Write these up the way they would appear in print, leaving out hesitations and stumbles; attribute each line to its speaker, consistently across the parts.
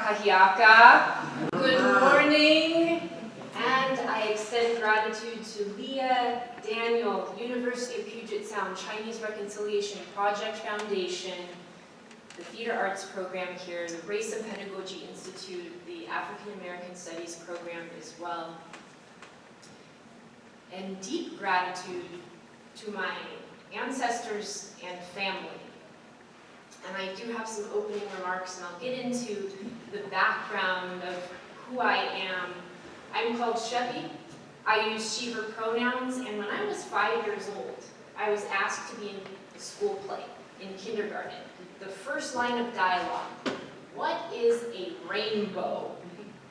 Speaker 1: Kahiaka. Good morning. And I extend gratitude to Leah, Daniel, University of Puget Sound Chinese Reconciliation Project Foundation, the Theater Arts Program here, the Race and Pedagogy Institute, the African American Studies Program as well. And deep gratitude to my ancestors and family. And I do have some opening remarks, and I'll get into the background of who I am. I'm called Chevi. I use she, her pronouns, and when I was 5 years old, I was asked to be in a school play in kindergarten. The first line of dialogue, "What is a rainbow?"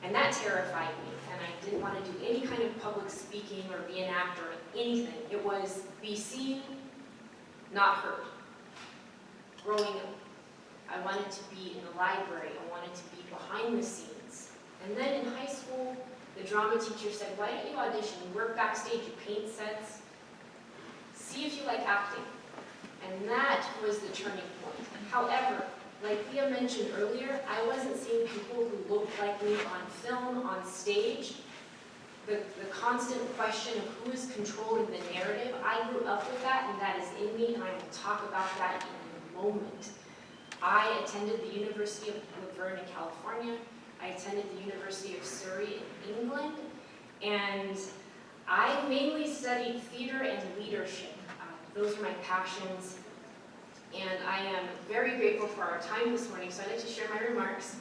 Speaker 1: And that terrified me, and I didn't want to do any kind of public speaking or be an actor or anything. It was be seen, not heard. Growing up, I wanted to be in the library. I wanted to be behind the scenes. And then in high school, the drama teacher said, "Why don't you audition? You work backstage, you paint sets. See if you like acting." And that was the turning point. However, like Leah mentioned earlier, I wasn't seeing people who looked like me on film, on stage. The constant question of who is controlling the narrative, I grew up with that, and that is in me, and I will talk about that in a moment. I attended the University of Laverne in California. I attended the University of Surrey in England, and I mainly studied theater and leadership. Those are my passions, and I am very grateful for our time this morning, so I'd like to share my remarks.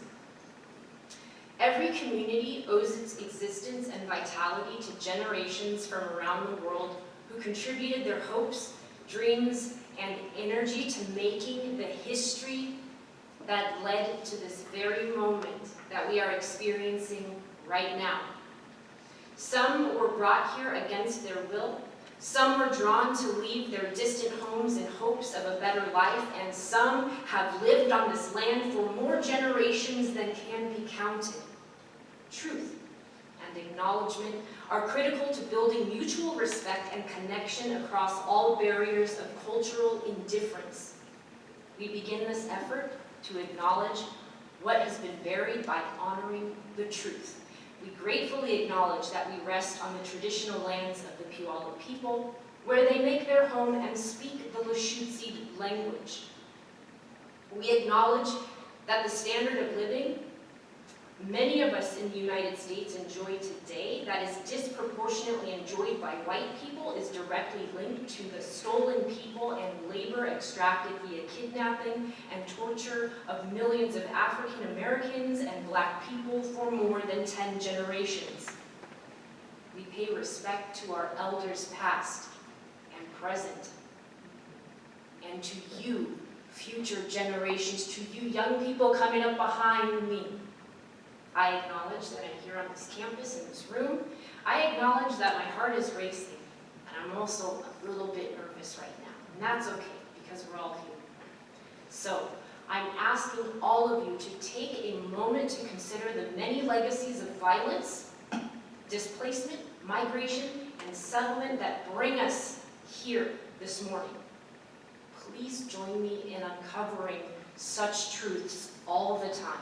Speaker 1: Every community owes its existence and vitality to generations from around the world who contributed their hopes, dreams, and energy to making the history that led to this very moment that we are experiencing right now. Some were brought here against their will. Some were drawn to leave their distant homes in hopes of a better life, and some have lived on this land for more generations than can be counted. Truth and acknowledgement are critical to building mutual respect and connection across all barriers of cultural indifference. We begin this effort to acknowledge what has been buried by honoring the truth. We gratefully acknowledge that we rest on the traditional lands of the Puyallup people, where they make their home and speak the Lushootseed language. We acknowledge that the standard of living many of us in the United States enjoy today, that is disproportionately enjoyed by white people, is directly linked to the stolen people and labor extracted via kidnapping and torture of millions of African Americans and Black people for more than 10 generations. We pay respect to our elders past and present, and to you, future generations, to you young people coming up behind me. I acknowledge that I'm here on this campus, in this room. I acknowledge that my heart is racing, and I'm also a little bit nervous right now. And that's okay, because we're all human. So, I'm asking all of you to take a moment to consider the many legacies of violence, displacement, migration, and settlement that bring us here this morning. Please join me in uncovering such truths all the time.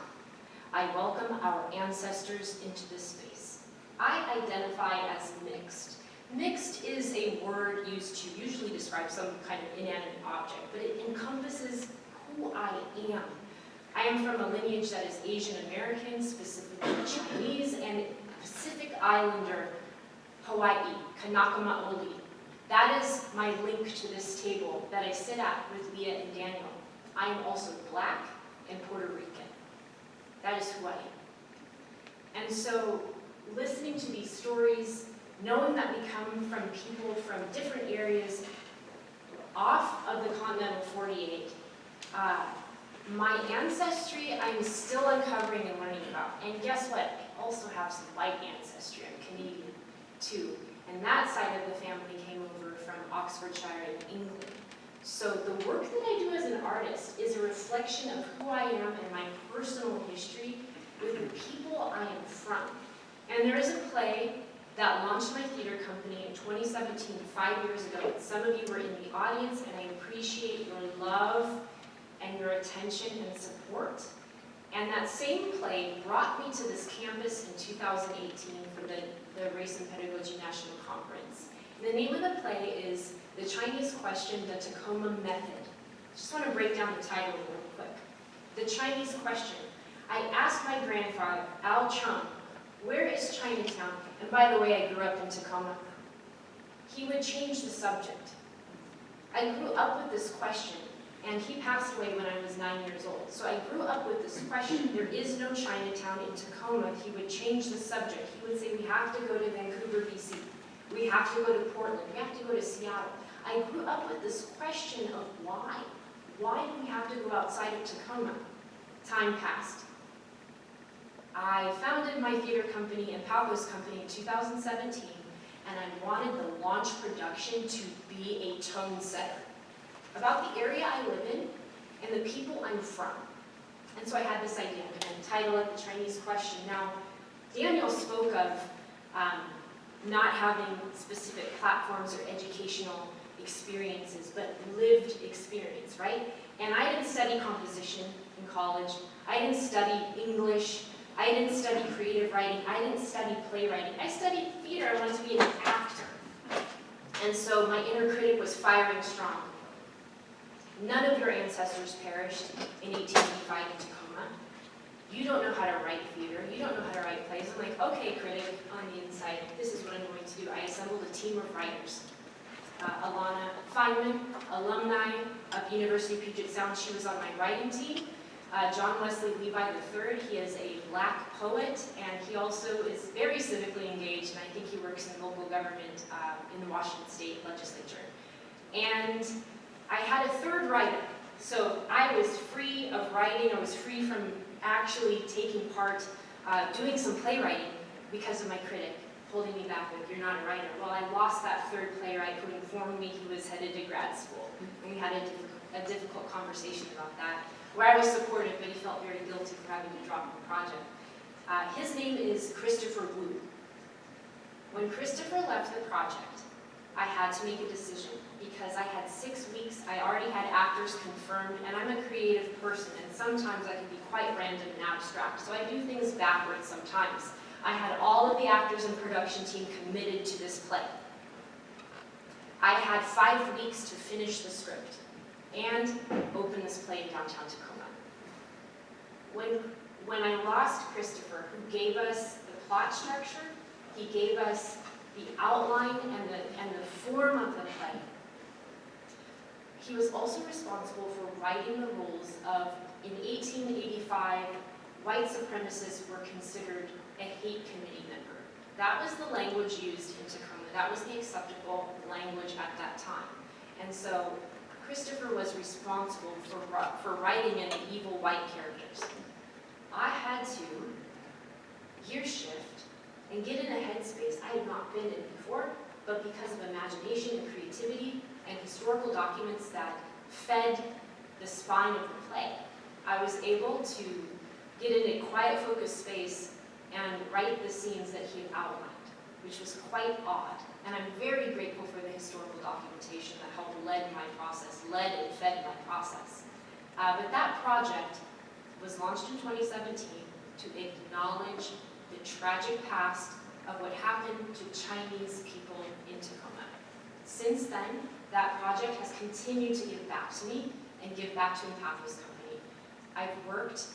Speaker 1: I welcome our ancestors into this space. I identify as mixed. Mixed is a word used to usually describe some kind of inanimate object, but it encompasses who I am. I am from a lineage that is Asian American, specifically Chinese, and Pacific Islander, Hawaii, Kanaka Maoli. That is my link to this table that I sit at with Leah and Daniel. I am also Black and Puerto Rican. That is who I am. And so, listening to these stories, knowing that we come from people from different areas off of the continental 48, my ancestry I'm still uncovering and learning about. And guess what? I also have some white ancestry. I'm Canadian too. And that side of the family came over from Oxfordshire in England. So the work that I do as an artist is a reflection of who I am and my personal history with the people I am from. And there is a play that launched my theater company in 2017, 5 years ago. Some of you were in the audience, and I appreciate your love and your attention and support. And that same play brought me to this campus in 2018 for the Race and Pedagogy National Conference. And the name of the play is The Chinese Question, the Tacoma Method. Just want to break down the title real quick. The Chinese Question. I asked my grandfather, Al Chung, where is Chinatown? And by the way, I grew up in Tacoma. He would change the subject. I grew up with this question, and he passed away when I was 9 years old. So I grew up with this question. There is no Chinatown in Tacoma. He would change the subject. He would say, we have to go to Vancouver, BC. We have to go to Portland. We have to go to Seattle. I grew up with this question of why. Why do we have to go outside of Tacoma? Time passed. I founded my theater company, empathos company, in 2017, and I wanted the launch production to be a tone setter about the area I live in and the people I'm from. And so I had this idea and title it The Chinese Question. Now, Daniel spoke of not having specific platforms or educational experiences, but lived experience, right? And I didn't study composition in college. I didn't study English. I didn't study creative writing. I didn't study playwriting. I studied theater. I wanted to be an actor. And so my inner critic was firing strong. None of your ancestors perished in 1885 in Tacoma. You don't know how to write theater. You don't know how to write plays. I'm like, okay, critic on the inside, this is what I'm going to do. I assembled a team of writers. Alana Feynman, alumni of University of Puget Sound, she was on my writing team. John Wesley Levi III, he is a black poet, and he also is very civically engaged, and I think he works in local government in the Washington State Legislature. And I had a third writer, so I was free of writing. I was free from actually taking part, doing some playwriting because of my critic holding me back with, you're not a writer. Well, I lost that third playwright who informed me he was headed to grad school, and we had a difficult conversation about that, where I was supportive, but he felt very guilty for having to drop the project. His name is Christopher Wu. When Christopher left the project, I had to make a decision because I had 6 weeks, I already had actors confirmed, and I'm a creative person, and sometimes I can be quite random and abstract, so I do things backwards sometimes. I had all of the actors and production team committed to this play. I had 5 weeks to finish the script and open this play in downtown Tacoma. When I lost Christopher, who gave us the plot structure, he gave us the outline and the form of the play, he was also responsible for writing the rules of, in 1885, white supremacists were considered a hate committee member. That was the language used in Tacoma. That was the acceptable language at that time. And so Christopher was responsible for writing in the evil white characters. I had to gear shift and get in a headspace I had not been in before, but because of imagination and creativity and historical documents that fed the spine of the play, I was able to get in a quiet, focused space and write the scenes that he had outlined, which was quite odd. And I'm very grateful for the historical documentation that helped led and fed my process. But that project was launched in 2017 to acknowledge the tragic past of what happened to Chinese people in Tacoma. Since then, that project has continued to give back to me and give back to empathos Company. I've worked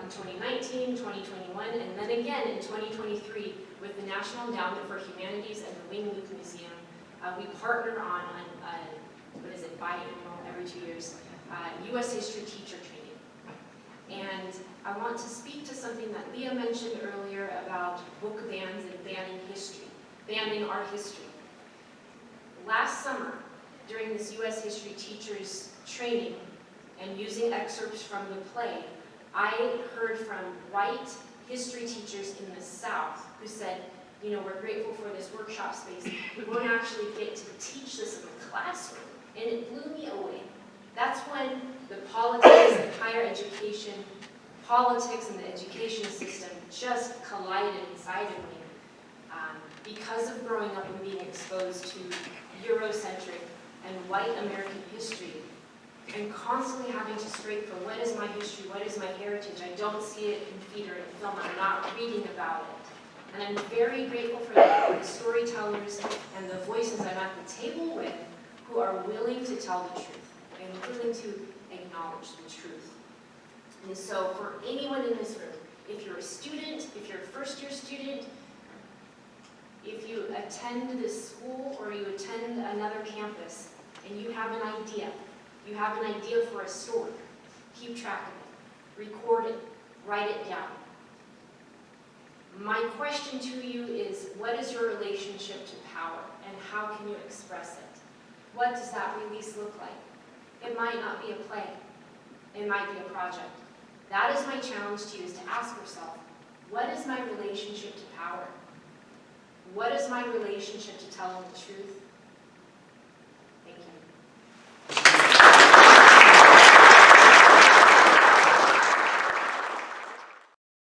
Speaker 1: in 2019, 2021, and then again in 2023 with the National Endowment for Humanities and the Wing Luke Museum. We partner on biannual, every 2 years, U.S. history teacher training. And I want to speak to something that Leah mentioned earlier about book bans and banning our history. Last summer, during this U.S. history teachers training and using excerpts from the play, I heard from white history teachers in the South who said, you know, we're grateful for this workshop space. We won't actually get to teach this in the classroom. And it blew me away. That's when the politics of higher education, politics and the education system just collided inside of me. Because of growing up and being exposed to Eurocentric and white American history, I'm constantly having to stray from what is my history, what is my heritage. I don't see it in theater and film. I'm not reading about it. And I'm very grateful for the storytellers and the voices I'm at the table with who are willing to tell the truth and willing to acknowledge the truth. And so for anyone in this room, if you're a student, if you're a first-year student, if you attend this school or you attend another campus and you have an idea for a story, keep track of it, record it, write it down. My question to you is, what is your relationship to power and how can you express it? What does that release look like? It might not be a play. It might be a project. That is my challenge to you, is to ask yourself, what is my relationship to power? What is my relationship to telling the truth?